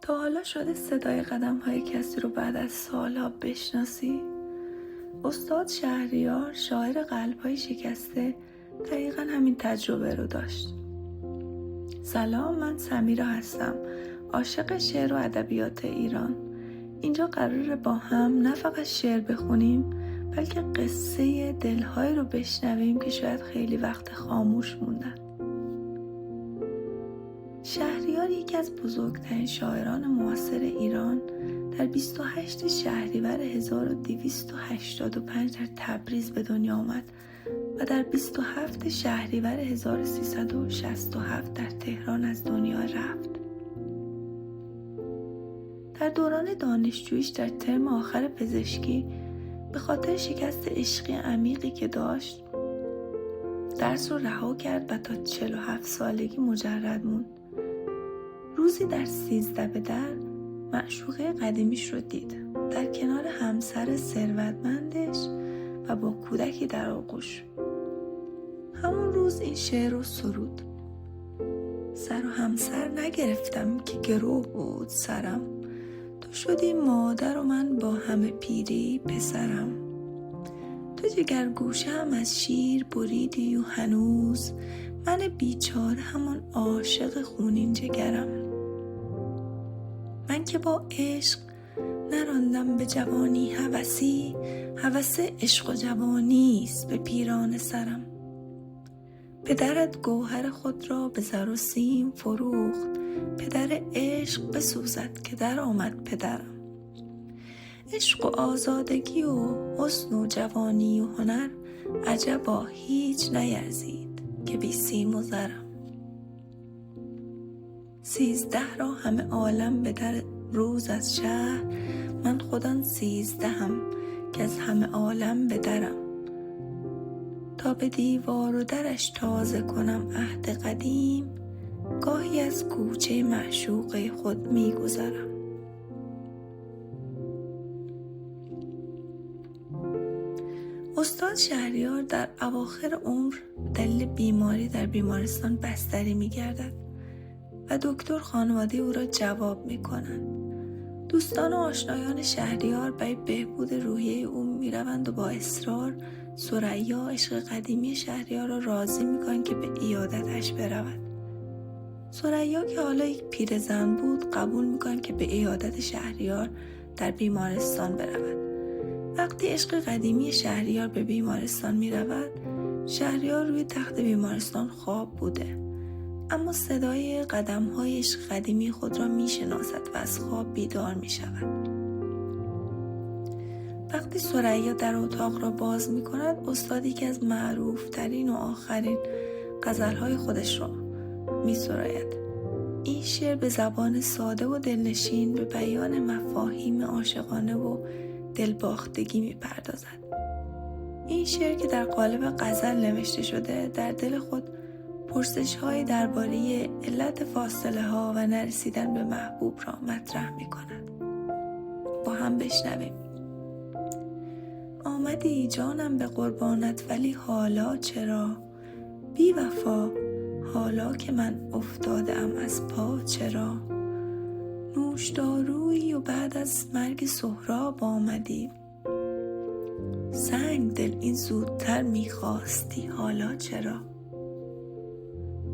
تا حالا شده صدای قدم های کسی رو بعد از سالها بشناسی؟ استاد شهریار، شاعر قلب‌های شکسته، دقیقا همین تجربه رو داشت. سلام، من سمیرا هستم، عاشق شعر و ادبیات ایران. اینجا قراره با هم نه فقط شعر بخونیم، بلکه قصه دل‌هایی رو بشنویم که شاید خیلی وقت خاموش موندن. شهریار یکی از بزرگترین شاعران معاصر ایران در 28 شهریور 1285 در تبریز به دنیا آمد و در 27 شهریور 1367 در تهران از دنیا رفت. در دوران دانشجوییش در ترم آخر پزشکی به خاطر شکست عشقی عمیقی که داشت درس رو رها کرد و تا 47 سالگی مجرد موند. روزی در 13 به در معشوقه قدیمیش رو دید، در کنار همسر ثروتمندش و با کودکی در آغوش. همون روز این شعر رو سرود: سر و همسر نگرفتم که گرو بود سرم، تو شدی مادر و من با همه پیری پسرم. تو جگر گوشه هم از شیر بریدی و هنوز من بیچاره همان عاشق خونین جگرم. من که با عشق نراندم به جوانی هوسی، هوس عشق و جوانیست به پیران سرم. پدرت گوهر خود را به زر و سیم فروخت، پدر عشق بسوزد که در آمد پدرم. عشق و آزادگی و حسن و جوانی و هنر عجبا هیچ نیرزید که بی سیم و زرم. 13 را همه عالم به در روز از شهر، من خودم 13 که از همه عالم به درم. تا به دیوار و درش تازه کنم عهد قدیم، گاهی از کوچه معشوقه خود می گذرم. استاد شهریار در اواخر عمر دلیل بیماری در بیمارستان بستری می گردد و دکتر خانواده او را جواب می کنند. دوستان و آشنایان شهریار برای بهبود روحیه او می روند و با اصرار ثریا، عشق قدیمی شهریار را راضی می کنند که به عیادتش برود. ثریا که حالا یک پیرزن بود قبول می کنند که به عیادت شهریار در بیمارستان برود. وقتی عشق قدیمی شهریار به بیمارستان می رود، شهریار روی تخت بیمارستان خواب بوده، اما صدای قدم‌های عشق قدیمی خود را می شناسد و از خواب بیدار می شود. وقتی ثریا در اتاق را باز می کند، استادی که از معروف ترین و آخرین غزل‌های خودش را می سراید. این شعر به زبان ساده و دلنشین به بیان مفاهیم عاشقانه و دلباختگی می پردازد. این شعر که در قالب غزل نوشته شده در دل خود پرسش‌های درباره علت فاصله ها و نرسیدن به محبوب را مطرح می کند. با هم بشنویم. آمدی جانم به قربانت ولی حالا چرا؟ بی وفا حالا که من افتادم از پا چرا؟ نوشدارویی و بعد از مرگ سهراب آمدی، سنگ دل این زودتر میخواستی حالا چرا؟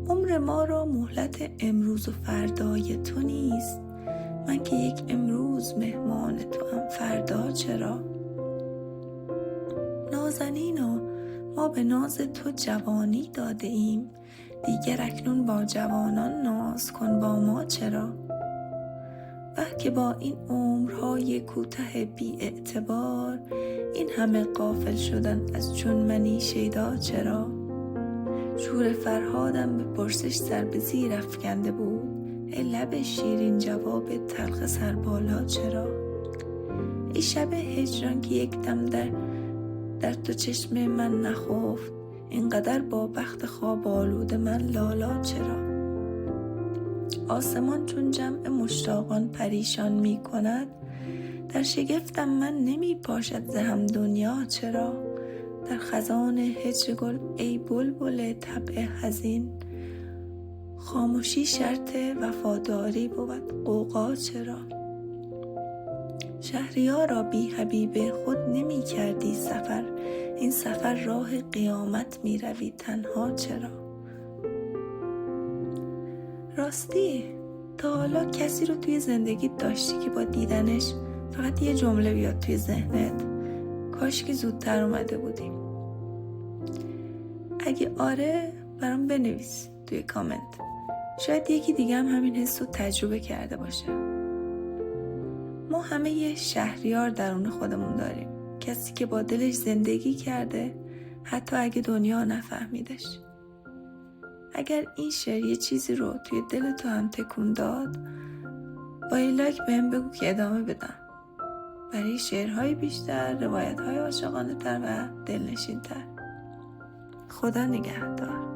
عمر ما را مهلت امروز و فردای تو نیست، من که یک امروز مهمان توام فردا چرا؟ نازنینا ما به ناز تو جوانی داده ایم، دیگر اکنون با جوانان ناز کن با ما چرا؟ که با این عمرهای کوته بی اعتبار، این همه غافل شدن از چون منی شیدا چرا؟ شور فرهادم به پرسش سر به زیر افکنده بود، ای لب شیرین جواب تلخ سربالا چرا؟ ای شب هجران که یک دم در تو چشم من نخفت، اینقدر با بخت خواب آلود من لالا چرا؟ آسمان چون جمع مشتاقان پریشان می کند، در شگفتم من نمی پاشد ز هم دنیا چرا؟ در خزان هجر گل ای بلبل طبع حزین، خاموشی شرط وفاداری بود، غوغا چرا؟ شهریارا بی حبیب خود نمی کردی سفر، این سفر راه قیامت می روی تنها چرا؟ راستی تا حالا کسی رو توی زندگیت داشتی که با دیدنش فقط یه جمله بیاد توی ذهنت، کاش که زودتر اومده بودیم؟ اگه آره برام بنویس توی کامنت، شاید یکی دیگه هم همین حس رو تجربه کرده باشه. ما همه یه شهریار درون خودمون داریم، کسی که با دلش زندگی کرده حتی اگه دنیا نفهمیدش. اگر این شعر یه چیزی رو توی دل تو هم تکون داد، با یه لایک بهم بگو که ادامه بدم برای شعرهای بیشتر، روایتهای عاشقانه تر و دلنشین تر. خدا نگهدار.